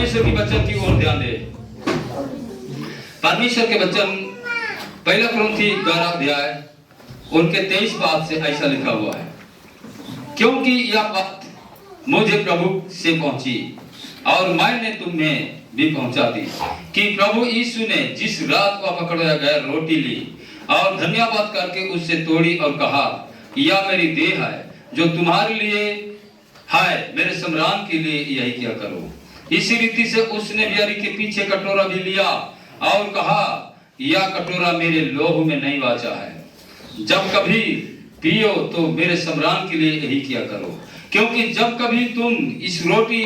परमेश्वर की वचन की ओर ध्यान दे। परमेश्वर के वचन 1 कुरिन्थी 12 अध्याय उनके 23 पद से ऐसा लिखा हुआ है, क्योंकि यह बात मुझे प्रभु से पहुंची और मैंने तुम्हें भी पहुंचा दी कि प्रभु यीशु ने जिस रात को पकड़ाया गया रोटी ली और धन्यवाद करके उससे तोड़ी और कहा, यह मेरी देह है जो तुम्हारे लिए है, मेरे स्मरण के लिए यही किया करो। इसी रीति से उसने बियारी के पीछे कटोरा भी लिया और कहा, यह कटोरा मेरे लोहू में नहीं वाचा है, जब कभी पियो तो मेरे स्मरण के लिए यही किया करो। क्योंकि जब कभी तुम इस रोटी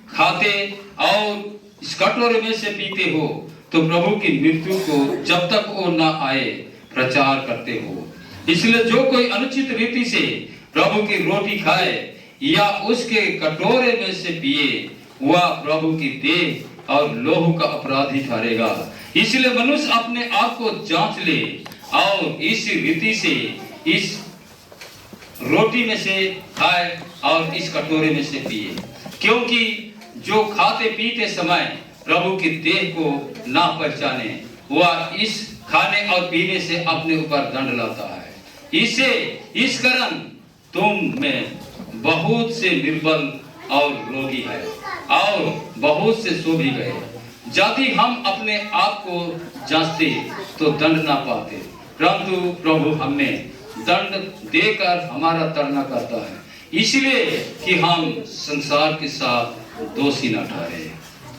खाते और इस कटोरे में से पीते हो तो प्रभु की मृत्यु को जब तक वो न आए प्रचार करते हो। इसलिए जो कोई अनुचित रीति से प्रभु की रोटी खाए या उसके कटोरे में से पिए, वह प्रभु की देह और लोहू का अपराधी ठहरेगा। इसलिए मनुष्य अपने आप को जांच ले और इस रीति से इस रोटी में से खाए और इस कटोरे में से पिए। क्योंकि जो खाते पीते समय प्रभु की देह को ना पहचाने, वह इस खाने और पीने से अपने ऊपर दंड लाता है। इसे इस कारण तुम में बहुत से निर्बल और रोगी है और बहुत से सो भी गए। यदि हम अपने आप को जांचते तो दंड ना पाते, परंतु प्रभु हमें दंड देकर हमारा ताड़ना करता है, इसलिए कि हम संसार के साथ दोषी न ठहरे।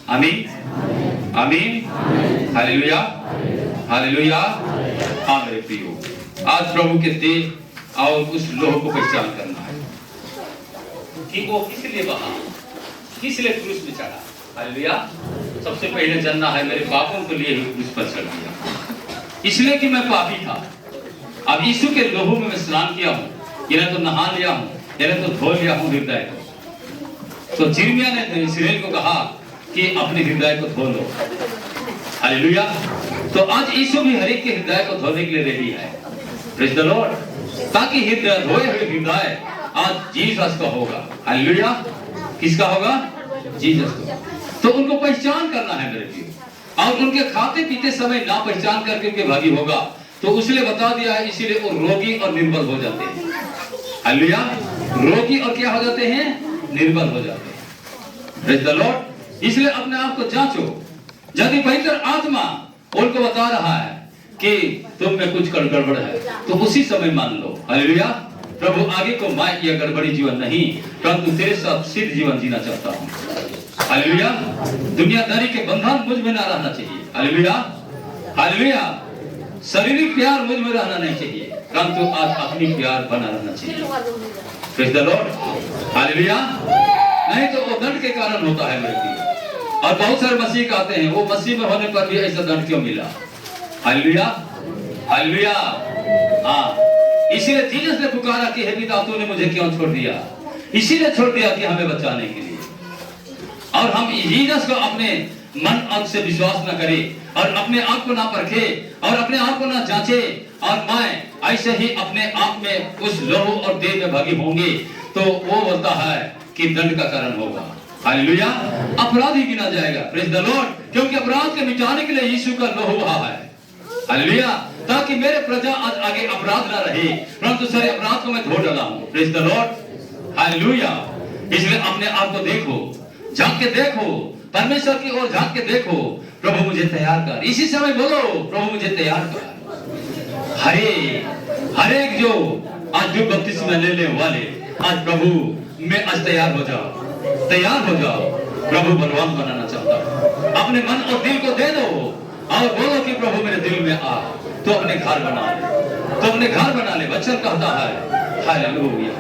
आमीन आमीन हालेलुया हालेलुया। हाँ मेरे प्रियो, आज प्रभु के देह और उस लोह को पहचान करना है कि वो किस लिए बहा, किस लिए क्रूस पे चढ़ा। हालेलुया। सबसे पहले जानना है मेरे पापों के लिए ही क्रूस पर चढ़ दिया, इसलिए कि मैं पापी था। अब यीशु के लोहू में मैं स्नान किया हूँ, यानी तो नहा लिया हूँ, यानी तो धो लिया हूँ हृदय को। तो यिर्मयाह ने इस्राएल को कहा कि अपने हृदय को धो लो। हालेलुया। तो आज यीशु भी हर एक के हृदय को धोने के लिए रेडी है। Praise the Lord. ताकि हृदय धोए हुए हृदय आज जीसस का होगा। हालेलुया। किसका होगा? जीसस का। तो उनको पहचान करना है मेरे प्रियो, और उनके खाते पीते समय ना पहचान करके उनके भागी होगा तो उसने बता दिया है, इसीलिए वो रोगी और निर्बल हो जाते हैं। हालेलुया। रोगी और क्या हो जाते हैं? निर्बल हो जाते हैं। Praise the Lord. इसलिए अपने आप को जांचो। यदि पवित्र आत्मा उनको बता रहा है कि तुम में कुछ गड़बड़ है तो उसी समय मान लो। हालेलुया। प्रभु आगे को मैं यह गड़बड़ी जीवन नहीं, परंतु तेरे साथ सिद्ध जीवन जीना चाहता हूँ। हालेलुया। दुनियादारी के बंधन मुझ में ना रहना चाहिए। Hallelujah hallelujah. शारीरिक प्यार मुझ में रहना नहीं चाहिए, परंतु आज अपनी प्यार बना रहना चाहिए। Praise the Lord. हालेलुया। नहीं तो वो दंड के कारण होता है मेरे प्रिय। और बहुत सारे मसीह कहते हैं वो मसीह में होने पर भी ऐसा दंड क्यों मिला। Hallelujah hallelujah. हाँ, इसीलिए जीसस ने पुकारा कि हे पिता तूने मुझे क्यों छोड़ दिया। इसीलिए छोड़ दिया कि हमें बचाने के लिए। और हम जीसस को अपने मन अंग से विश्वास न करें और अपने आप को ना परखे और अपने आप को ना जांचे और मैं ऐसे ही अपने आप में उस लोहू और देह में भागी होंगे तो वो बोलता है कि दंड का कारण होगा। हालेलुया। अपराधी गिना जाएगा। Praise the Lord. क्योंकि अपराध के मिटाने के लिए यीशु का लोहू बहा है। हालेलुया। ताकि मेरे प्रजा आज आगे अपराध ना रहे, परंतु सारे अपराध को मैं धो डाला हूँ। Praise the Lord. हालेलुया। इसलिए अपने आप को देखो, झांक के देखो, परमेश्वर की ओर झांक के देखो, प्रभु मुझे तैयार कर। इसी समय बोलो प्रभु मुझे तैयार कर। हरे एक जो आज जो बपतिस्मा लेने वाले आज प्रभु में आज तैयार हो जाओ, तैयार हो जाओ। प्रभु बलवान बनाना चाहता हूँ। अपने मन और दिल को दे दो और बोलो कि प्रभु मेरे दिल में आ। तो अपने घर बना ले, तो अपने घर बना ले। वचन कहता है हालेलुया।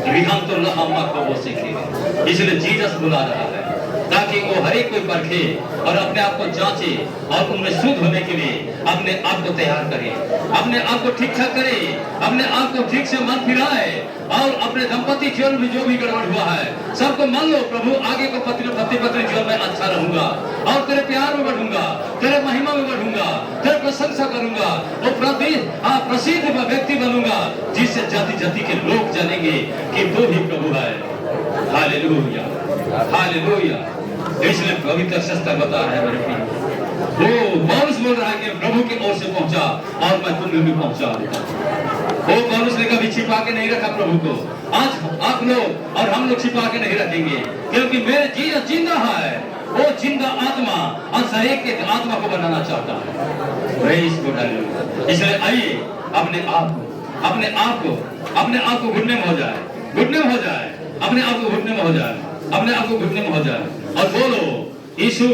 रिहाम तो लहामा को वो सीखे। इसलिए जीसस बुला रहा है ताकि वो हर एक कोई परखे और अपने आप को जांचे और उनमें शुद्ध होने के लिए अपने आप को तैयार करे, अपने आप को ठीक ठाक करे, अपने आप को ठीक से मन फिराए और अपने दंपति जीवन में जो भी गड़बड़ हुआ है सबको मान लो। प्रभु आगे को पति पत्नी जीवन में अच्छा रहूंगा और तेरे प्यार में बढ़ूंगा, तेरे महिमा में बढ़ूंगा, तेरे प्रशंसा करूंगा, वो प्रसिद्ध व्यक्ति बनूंगा जिससे जाति जाति के लोग जानेंगे कि वो ही प्रभु है। Hallelujah hallelujah. इसलिए पवित्र शास्त्र बता रहा है मेरे प्रिय, वो पौलुस बोल रहा है कि प्रभु की ओर से पहुंचा और मैं तुम्हें भी पहुंचा दूंगा। वो पौलुस ने कभी छिपा के नहीं रखा प्रभु को। आज आप लोग और हम लोग छिपा के नहीं रखेंगे, क्योंकि मेरे जीसस जिंदा है। वो जिंदा आत्मा और शरीर के आत्मा को बनाना चाहता है। Praise God. इसलिए आइए अपने आप को घुटने में हो जाए, घुटने में हो जाए, अपने आप को घुटने में हो जाए, अपने आप को घुटने में हो जाए और बोलो, यीशु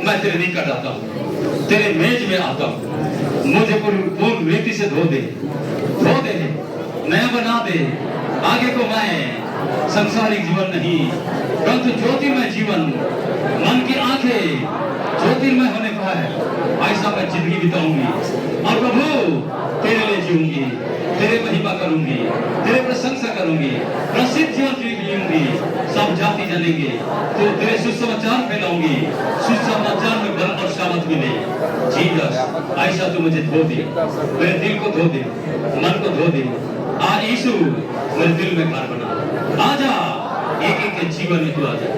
मैं तेरे निकट आता हूँ, तेरे मेज में आता हूँ, मुझे पूर्ण रीति से धो दे, नया बना दे। आगे को मैं संसारिक जीवन नहीं, परंतु ज्योतिर्मय जीवन, मन की आंखें ज्योतिर्मय होने पाए, ऐसा मैं जिंदगी बिताऊंगी और प्रभु तेरे लिए जीऊंगी, तेरे महिमा करूंगी, तेरे प्रशंसा करूंगी, प्रसिद्ध जीवन जीऊंगी। सब जाति जानेंगे तो तेरे सुसमाचार फैलाऊंगी, सुसमाचार में बल और सामर्थ मिले। जीसस ऐसा तू मुझे धो दे, मेरे दिल को धो दे, मन को धो दे। आ यीशु मेरे दिल में घर बना, आजा एक एक के जीवन में तू आजा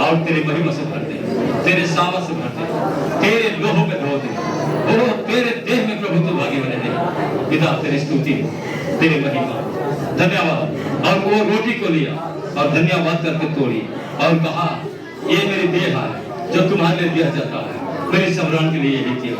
और तेरे महिमा से भर दे, तेरे सामर्थ से भर दे, तेरे लोहों में धो दे, वो तेरे देह में प्रभु तू भागी बने दे। पिता तेरी स्तुति, तेरे महिमा, धन्यवाद। और वो रोटी को लिया और धन्यवाद करके तोड़ी और कहा, ये मेरी देह है जो तुम्हारे लिए दिया जाता है, मेरे स्मरण के लिए यही किया।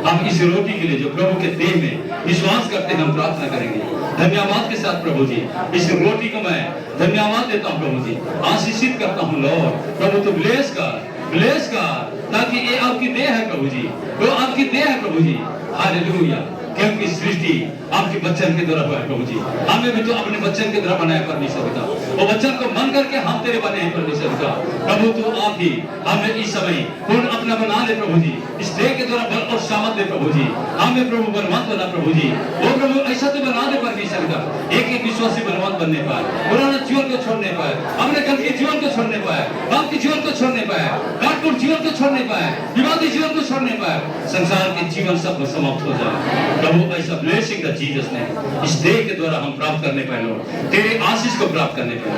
हम इस रोटी के लिए जो प्रभु के देह में विश्वास करते हैं, हम प्रार्थना करेंगे धन्यवाद के साथ। प्रभु जी इस रोटी को मैं धन्यवाद देता हूँ प्रभु जी, आशीषित करता हूँ लॉर्ड। प्रभु तो ब्लेस कर, ताकि ये आपकी देह है प्रभु जी, वो आपकी देह है प्रभु जी। हालेलुया। क्योंकि सृष्टि आपके बच्चन के द्वारा हुआ है प्रभु जी, हमें भी तो अपने बच्चन के द्वारा बनाया परमेश्वर पिता, वो बच्चन को मन करके हम तेरे बने हैं परमेश्वर पिता। प्रभु तू आप ही हमें इस समय पूर्ण अपना बना ले प्रभु जी, इस देह के द्वारा बल और सामर्थ दे प्रभु जी, हमें प्रभु बलवान बना प्रभु जी। वो प्रभु ऐसा तो बना दे परमेश्वर पिता, एक एक विश्वासी बलवान बनने पाए, पुराना जीवन को छोड़ने पाए, अपने कल के जीवन को छोड़ने पाए, बाप के जीवन को छोड़ने पाए, काटपुर जीवन को छोड़ने पाए, विवादी जीवन को छोड़ने पाए, संसार के जीवन सब समाप्त हो जाए प्रभु। ऐसा ब्लेसिंग द जीसस ने इस देह के द्वारा हम प्राप्त करने पाए लॉर्ड, तेरे आशीष को प्राप्त करने पाए,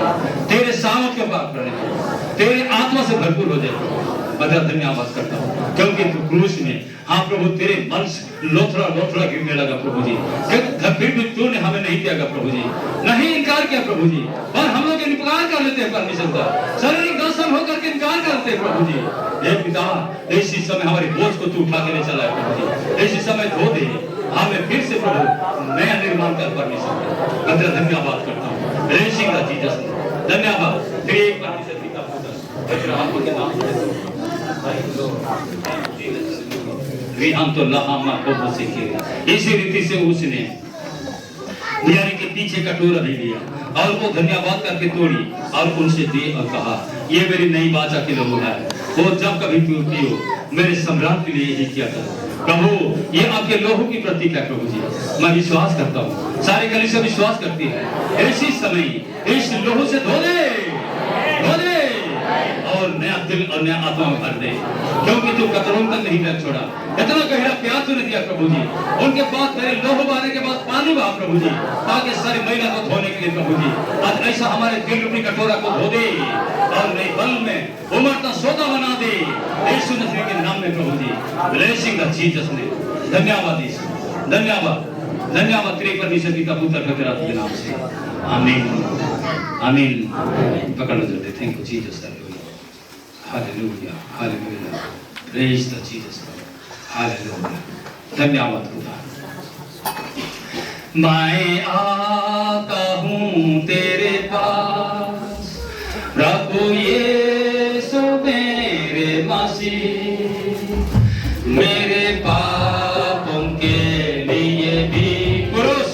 तेरे सामर्थ को प्राप्त करने पाए, तेरे आत्मा से भरपूर हो जाए। मैं धन्यवाद करता हूँ क्योंकि तू क्रूस में, हाँ प्रभु तेरे मन से लोथड़ा गिरने लगा प्रभु जी, फिर भी तूने हमें नहीं त्यागा प्रभु जी, नहीं इनकार किया प्रभु जी। और हम लोग इनकार कर लेते हैं परमेश्वर का, शारीरिक दर्शन होकर के इनकार करते हैं प्रभु जी। हे पिता इसी समय हमारे बोझ को तू उठा के ले चला है प्रभु जी, इसी समय धो दे हमें फिर से प्रभु नया निर्माण कर परमेश्वर। मैं तेरा धन्यवाद करता हूँ ब्लेसिंग द जीसस, धन्यवाद तेरे परमेश्वर पिता पुत्र हम के नाम से हम तो लहामा को सीखे। इसी रीति से उसने बिहारी के पीछे कटोरा भी लिया और वो धन्यवाद करके तोड़ी और उनसे दी और कहा, ये मेरी नई वाचा के लोगों है, वो जब कभी पियो मेरे सम्राट के लिए यही किया था। प्रभु ये आपके लोहू की प्रतीक है प्रभु जी, मैं विश्वास करता हूँ, सारी कलीसिया विश्वास करती है। इसी समय इस लोहू से धो दे और नया दिल और नया आत्मा में भर दे, क्योंकि तू कतरों तक नहीं रख छोड़ा। इतना गहरा प्यार तूने दिया प्रभु जी, उनके पास तेरे लोह बहाने के बाद पानी बहा प्रभु जी, ताकि सारी महिला को धोने के लिए प्रभु जी। आज ऐसा हमारे दिल रूपी कटोरा को धो दे और नए बल में उमड़ता सौदा बना दे यीशु मसीह के नाम में प्रभु जी। ब्लेसिंग द जीसस ने, धन्यवाद यीशु, धन्यवाद तेरे परमेश्वर पिता पुत्र पवित्र आत्मा के नाम से, आमीन आमीन। पकड़ लो जल्दी। Thank you Jesus, hallelujah hallelujah, praise the Jesus, hallelujah, धन्यवाद खुदा। मैं आता हूँ तेरे पास प्रभु यीशु मेरे मसीह, मेरे पापों के लिए भी क्रूस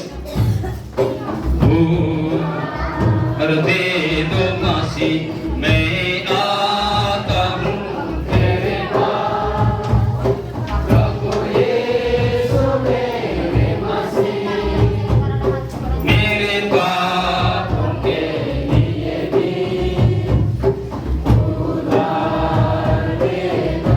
पर दे दो मसीह। मैं आता हूँ तेरे पास प्रभु यीशु मेरे मसीह, मेरे पापों के लिए भी उधार दे दो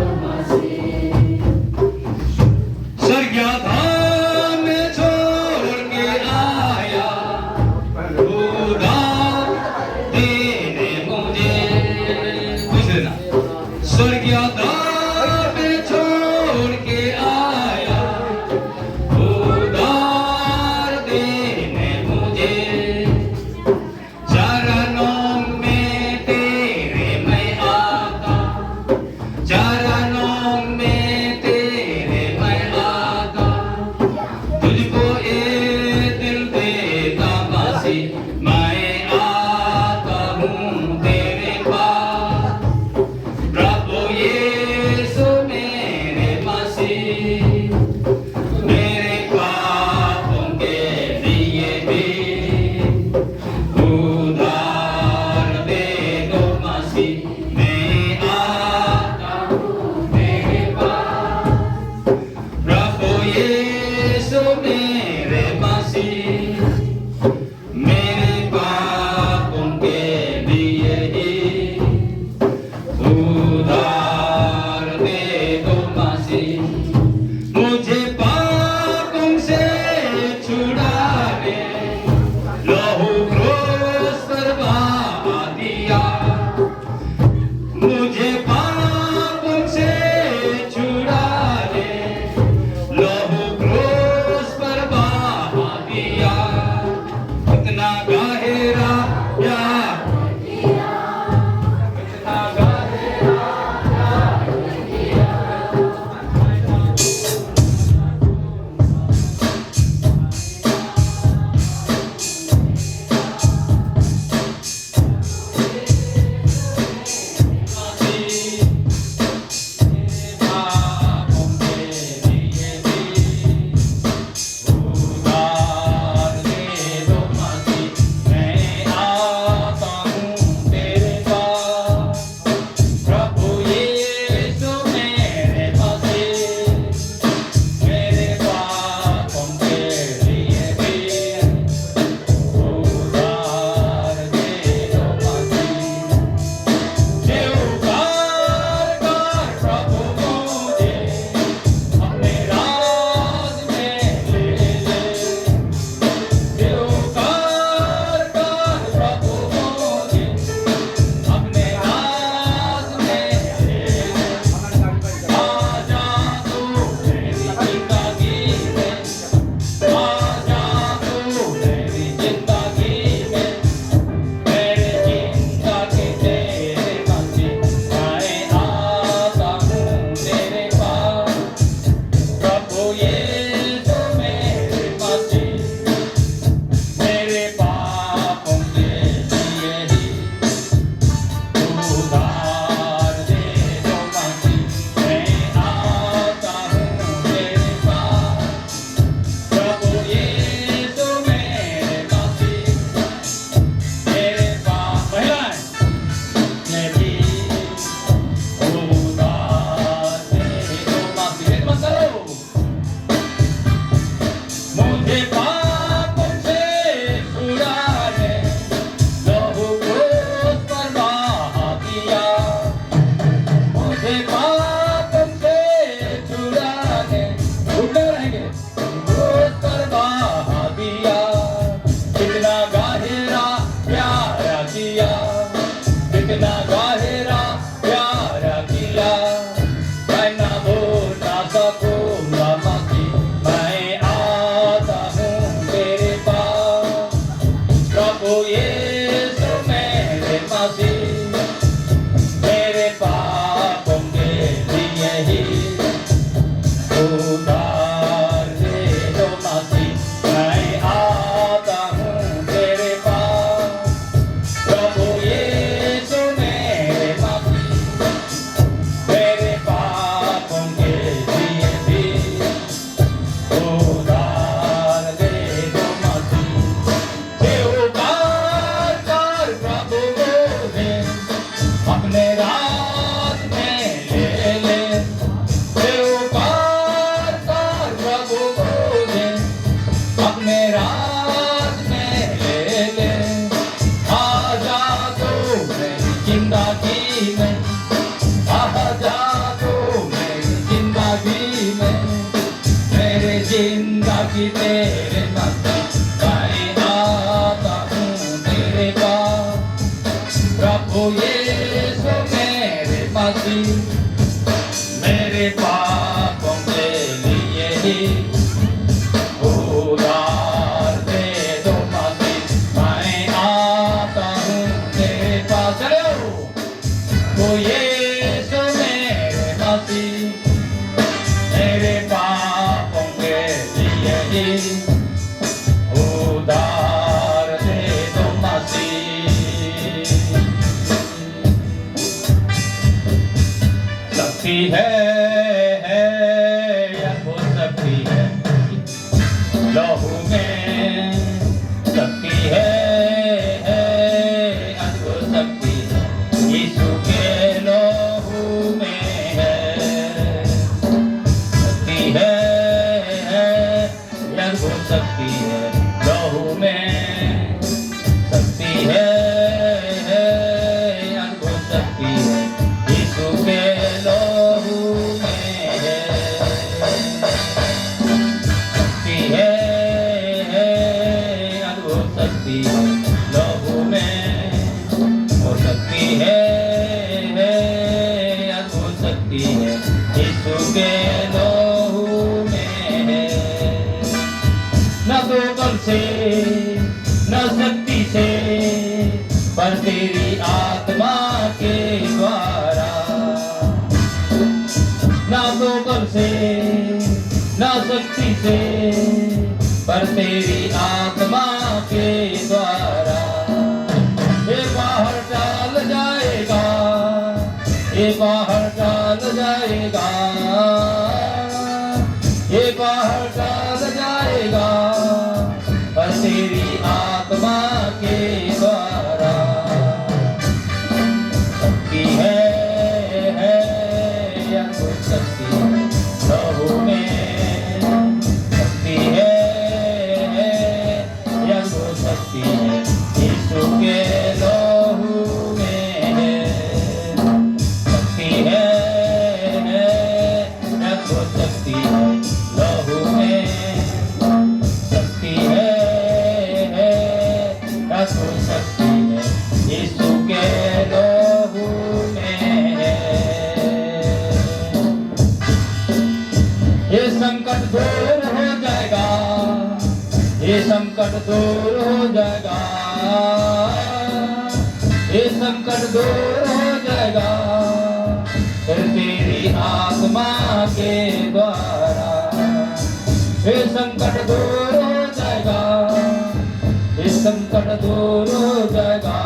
स्वर्गीय दान छोड़ के आया उधार देने मुझे, चरणों में तेरे मैं आता, चरणों में तेरे मैं आता, तुझको ये दिल देता मसीह, मैं आता हूँ तेरे पास। प्रभु यीशु मेरे मसीह, मेरे पापों के लिए भी उधार दे दो मसीह, मैं आता हूँ तेरे पास। प्रभु यीशु मेरे मसीह, मेरे पापों के लिए ही उधार दे दो मसीह। मुझे पापों से छुड़ाने लहू क्रूस पर बहा दिया, मुझे पापों से छुड़ाने लहू क्रूस पर बहा दिया। कितना गहरा प्यार, कितना गहरा पापों के लिए भी उधार दे दो मसीह, मैं आता हूँ तेरे पास। प्रभु यीशु मेरे मसीह, मेरे पापों के लिए भी उधार दे दो मसीह। स्वीकार कर प्रभु मुझे, अपने राज में ले ले। स्वीकार कर प्रभु मुझे, अपने राज में ले ले। आजा तू मेरी जिंदगी में, आजा तू मेरी जिंदगी में, मेरे जिंदगी तेरे मसीह, मैं आता हूँ तेरे पास। प्रभु यीशु मेरे मसीह, मेरे पापों के लिए ही उधार दे दो मसीह, मैं आता हूँ तेरे पास। प्रभु यीशु मेरे मसीह, मेरे पाप महिलाएं मैं भी उधार दे दो मसीह। मत करो मुझे पापों से छुड़ाने लहू क्रूस पर बहा दिया, मुझे पापों से छुड़ाने घुटने रहेंगे क्रूस पर बहा दिया। कितना गहरा प्यार किया, कितना गहरा प्यार किया, मैं ना भूल ना सकूंगा मसीह, मैं आता हूँ तेरे पास। प्रभु यीशु मेरे मसीह, मेरे पापों के लिए ही उधार दे दो मसीह, मैं आता हूँ तेरे पास। प्रभु यीशु मेरे मसीह, मेरे पापों के लिए भी उधार दे दो मसीह। स्वीकार कर प्रभु मुझे, अपने राज में ले ले। स्वीकार कर प्रभु मुझे, अपने राज में ले ले। आजा तू मेरी जिंदगी में, आजा तू मेरी जिंदगी में, मेरे जिंदगी तेरे मसीह, मैं आता हूँ तेरे पास। प्रभु यीशु में मसीह, मेरे पापों के लिए ही उधार दे दो मसीह। मैं आता हूँ तेरे पास, चलो तो यीशु मेरे मसीह, मेरे पापों के लिए ही उधार दे दो मसीह। शक्ति है या वो शक्ति है लहू में, शक्ति है अद्भुत शक्ति है यीशु के लहू में है। शक्ति है अद्भुत शक्ति है लहू में, शक्ति है अद्भुत शक्ति है यीशु के लहू में है। शक्ति है अद्भुत शक्ति है लहू में, वो शक्ति है अद्भुत शक्ति है यीशु के लहू में है। न तो बल से न शक्ति से पर तेरी आत्मा के द्वारा, न तो बल से न शक्ति से पर तेरी आत्मा के द्वारा। ये बाहर डाल जाएगा, ये बाहर डाल जाएगा, ये बाहर डाल जाएगा पर तेरी आत्मा के द्वारा। शक्ति है अद्भुत शक्ति लहू में, शक्ति है अद्भुत शक्ति है यीशु के लहू में है। शक्ति है अद्भुत शक्ति है लहू में, शक्ति है अद्भुत शक्ति है यीशु के लहू में है। ये संकट दूर हो जाएगा, ये संकट दूर हो जाएगा, ये संकट दूर हो जाएगा फिर तेरी आत्मा के द्वारा। ये संकट दूर हो जाएगा, ये संकट दूर हो जाएगा,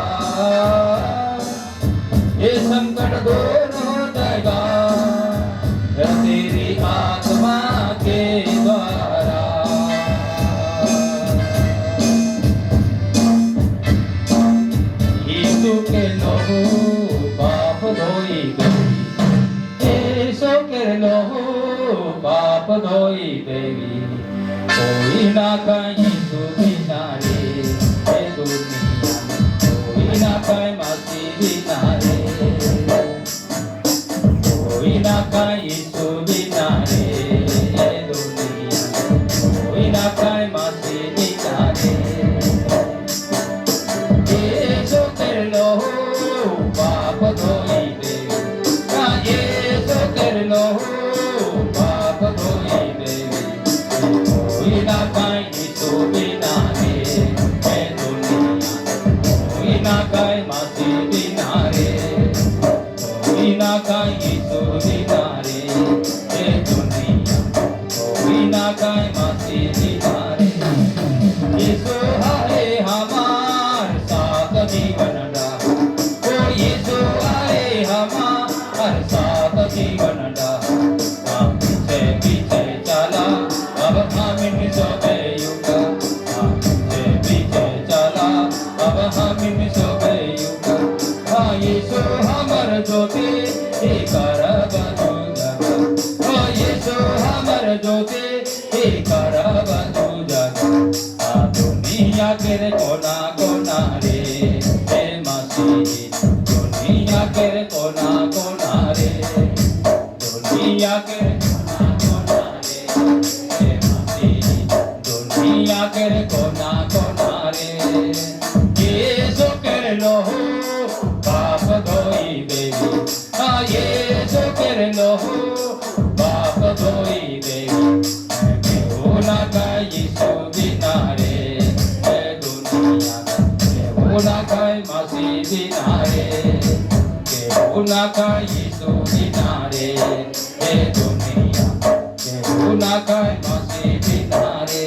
ये संकट दूर हो जाएगा फिर तेरी आत्मा के द्वारा। यीशु के लहू पाप धोई देवी, यीशु के लहू पाप धोई देवी, कोई ना कहीं यीशु बिना रे ये दुनिया में, कोई ना कहीं मसीह बिना रे, कोई ना कहीं यीशु बिना रे ये दुनिया में, कोई ना कहीं मसीह बिना रे। यीशु के लहू पाप धोई देवी, यीशु के लहू पाप धोई देवी, कोई ना कहीं यीशु बिना रे ये दुनिया, कोई ना कहीं मसीह बिना रे, कोई ना कहीं यीशु बिना रे ये दुनिया, कोई ना कहीं मसीह बिना रे। यीशु है हमार साथ जीवन डा, ओ यीशु है हमार साथ जीवन डा। हम पीछे पीछे चला अब हम इन सो गए युग, हम पीछे चला अब हम इन सो गए युग। हाँ यीशु हमर ज्योति करब जग, ओ यीशु हमर ज्योति करब जग। दुनिया के कोना कोना रे हे मसीह, दुनिया के कोना कोना रे, दुनिया के कोना कोना रे हे मसीह, दुनिया के कोना कोना रे। यीशु के लहू पाप धोई देवी, हाँ यीशु के लोहू पाप धोई देगी केहू ना खाए यीशु बिना रे ए दुनिया केहू ना खाए मसीह बिना रे केहू ना खाए यीशु बिना रे ए दुनिया केहू ना खाए मसीह बिना रे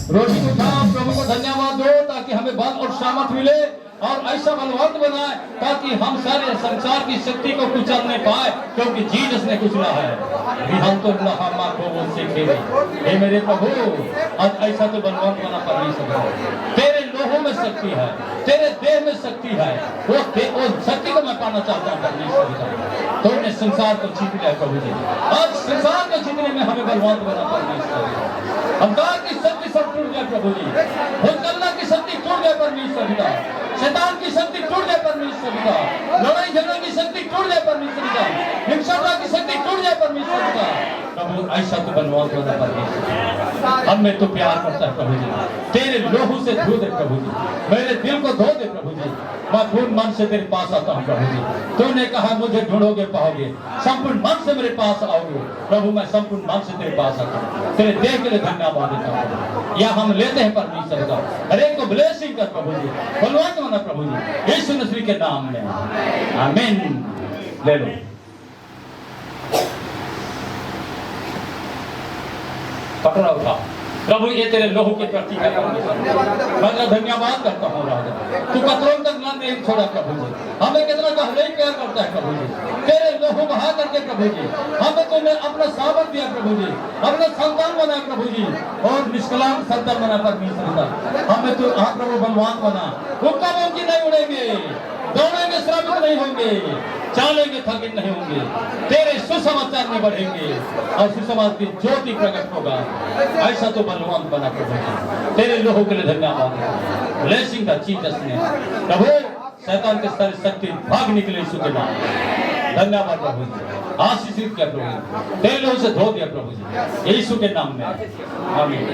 रोटी को खाओ प्रभु को धन्यवाद दो ताकि हमें बल और सामर्थ मिले और ऐसा बलवंत बनाए ताकि हम सारे संसार की शक्ति को कुचलने पाए क्योंकि जीसस ने कुचला है हम तो लहामा को उनसे खेले हे मेरे प्रभु आज ऐसा तो बलवंत बना परमेश्वर तेरे लोहों में शक्ति है तेरे देह में शक्ति है वो शक्ति को मैं पाना चाहता हूँ परमेश्वर तो ने संसार को जीत लिया प्रभु जी आज संसार को जीतने में हमें बलवंत बना परमेश्वर अंधकार की शक्ति सब टूट जाए प्रभु जी भूतकल्ला की शक्ति टूट जाए परमेश्वर पिता शैतान की शक्ति टूट जाए परमेश्वर पिता लड़ाई झगड़े की शक्ति टूट जाए परमेश्वर पिता हिंसा की शक्ति टूट जाए परमेश्वर पिता प्रभु ऐसा तो बलवंत बना परमेश्वर हमें तो प्यार करता है प्रभु जी तेरे लोहू से धो दे प्रभु जी मेरे दिल को धो दे प्रभु जी मैं पूर्ण मन से तेरे पास आता हूँ प्रभु जी तूने कहा मुझे ढूंढोगे पाओगे संपूर्ण मन से मेरे पास आओगे प्रभु मैं संपूर्ण मन से तेरे पास आता हूँ तेरे देह के लिए धन्यवाद देता हूँ या हम लेते हैं परमेश्वर का हर एक को ब्लेसिंग कर प्रभु जी बलवंत बना प्रभु जी यीशु मसीह के नाम में आमीन ले लो पकड़ा उठा प्रभु ये तेरे लोहू के प्रति है मैं धन्यवाद करता हूँ राजा तू कतरों तक ना नहीं छोड़ा प्रभु जी हमें कितना गहरे प्यार करता है प्रभु जी तेरे लोहू बहा करके प्रभु जी हमें तूने अपना सामर्थ दिया प्रभु जी अपना संतान बना प्रभु जी और निष्कलांग संतान बना परमेश्वर का हमें तो प्रभु बलवान बना उनका मुमकिन नहीं उड़ेंगे दौड़ेंगे श्रमिक नहीं होंगे चलेंगे थकित नहीं होंगे तेरे सुसमाचार में बढ़ेंगे और सुसमाचार की ज्योति प्रकट होगा ऐसा तो बलवान बना प्रभु तेरे लोगों के लिए धन्यवाद ब्लेसिंग द जीसस ने प्रभु शैतान के सारी शक्ति भाग निकले यीशु के नाम धन्यवाद प्रभु जी आशीषित किया प्रभु तेरे लोगों से धो दिया प्रभु जी यीशु के नाम में आमीन